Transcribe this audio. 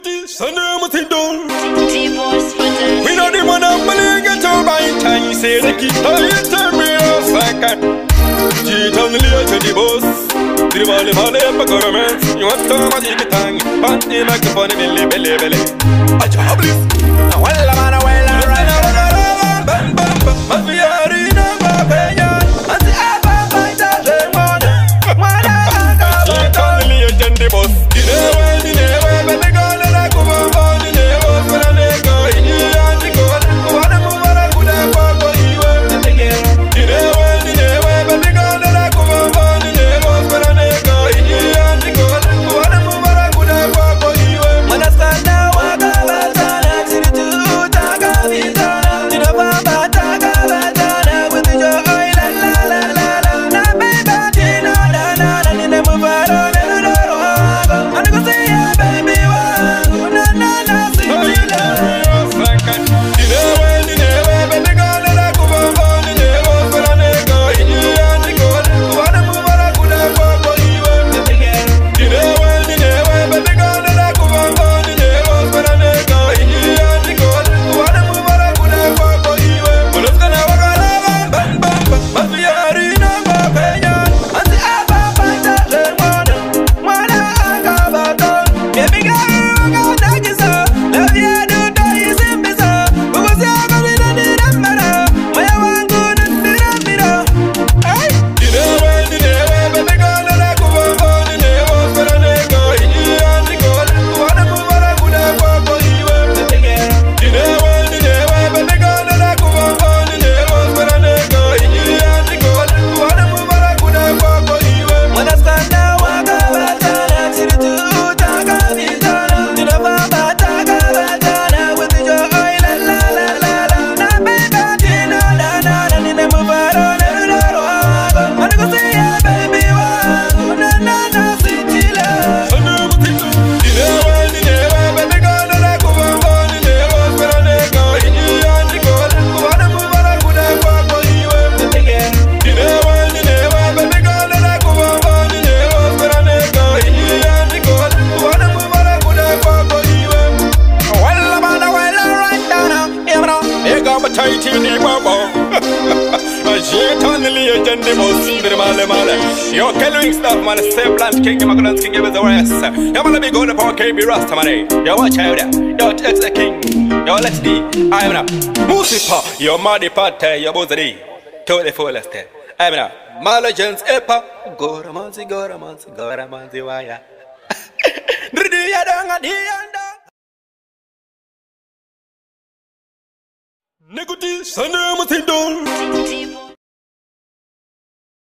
Nikuti, Sunday, Mutindon. Divorce for them. We know the man I'm gonna get your mind. And you say the kid, you tell me a second. Cheat on the little to the boss. The money, for government. You want to magic it tongue. Panty, microphone, belly, belly, belly. A jobless. Well, man, well, right. Bam, bam, bam. Must be a arena, Papa. And the Abba, my daughter, one. Cheat on the little to the boss. Yo, Kellwing stuff, man, step plant king, you're gonna king with the rest. You're gonna be going upon KB Rasta, man. Yo, watch out there. Yo, it's the king. Yo, let's be. I'm not. Musipa, yo, Madi Pate, yo, Bozadi. To the fullest. I'm not. My legends, Epa. Goramanzi, Goramanzi, Goramanzi, Waya. Nikuti, Sunday, Mutindon.